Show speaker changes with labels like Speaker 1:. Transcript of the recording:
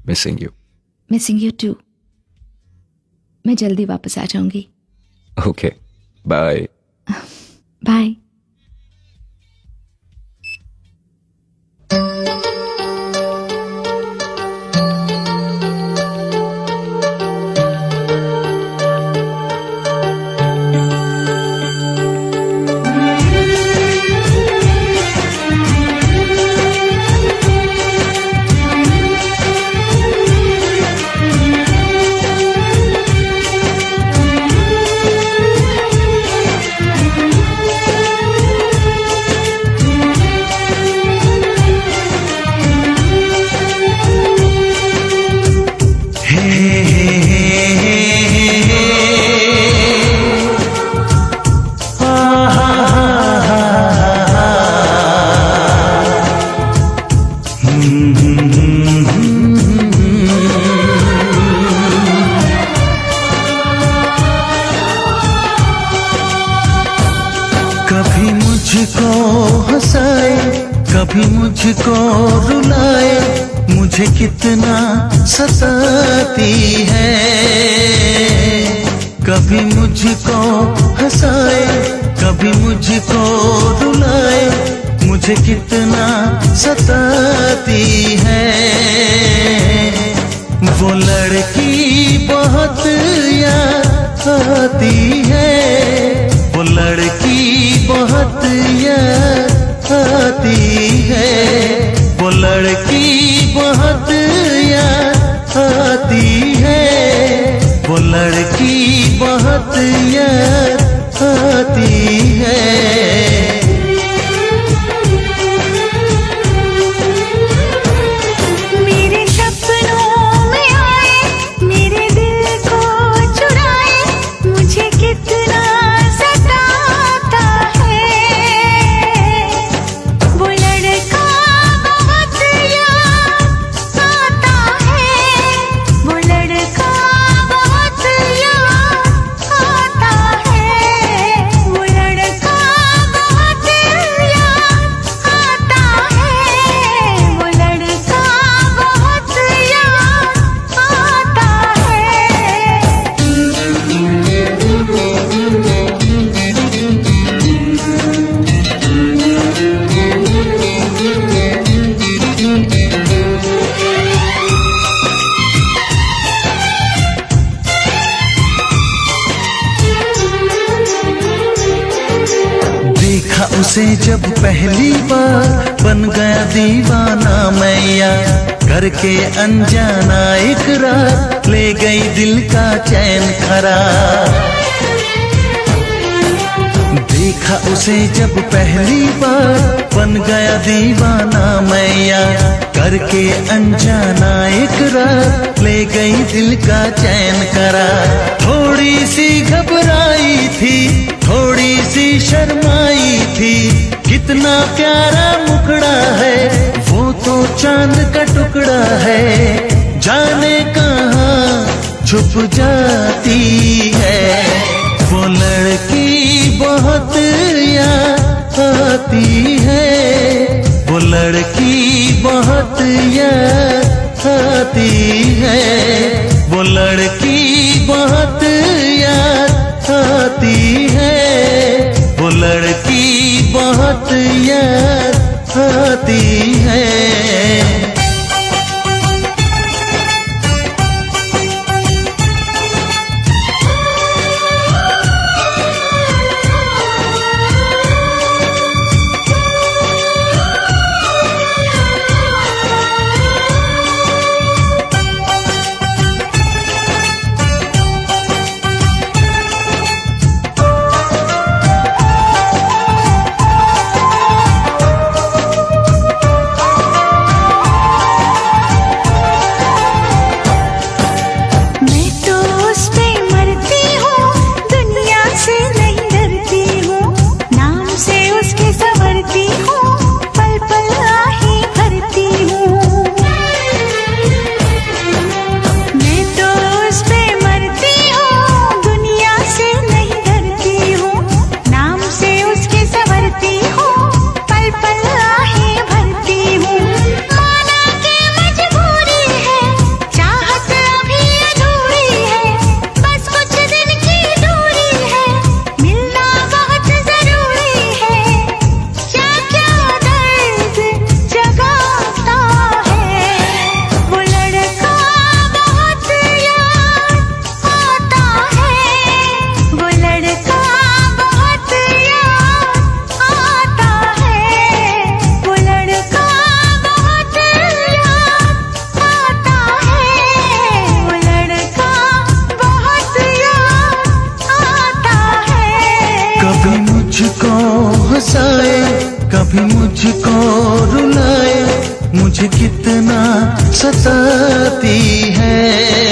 Speaker 1: Missing you.
Speaker 2: Missing you too. मैं जल्दी वापस आ जाऊंगी।
Speaker 1: Okay, bye.
Speaker 2: बाय।
Speaker 3: कभी मुझको हंसाए, कभी मुझको रुलाए, मुझे कितना सताती है। कभी मुझको हंसाए, कभी मुझको रुलाए, मुझे कितना सताती है। वो लड़की बहुत याद आती है, वो लड़की बहुत याद आती है, वो लड़की बहुत याद आती है, वो लड़की बहुत याद आती है।
Speaker 4: मेरे सपनों में आए, मेरे दिल को चुराए, मुझे कितना सताता है। वो लड़का बहुत याद आता है, वो लड़का बहुत याद आता है, वो लड़का बहुत याद आता है, वो लड़का बहुत याद आता
Speaker 3: देखा उसे जब पहली बार, बन गया दीवाना मैया, करके अनजाना इकरार, ले गई दिल का चैन करार। देखा उसे जब पहली बार, बन गया दीवाना मैया, करके अनजाना इकरार, ले गई दिल का चैन करार। थोड़ी सी घबराई थी, थोड़ी सी शर्माई थी, कितना प्यारा मुखड़ा है, वो तो चांद का टुकड़ा है, जाने कहाँ छुप जाती है। वो लड़की बहुत याद आती है, वो लड़की बहुत याद आती है, वो लड़की बहुत याद आती है, वो लड़की बहुत याद आती है। मुझे कितना सताती है।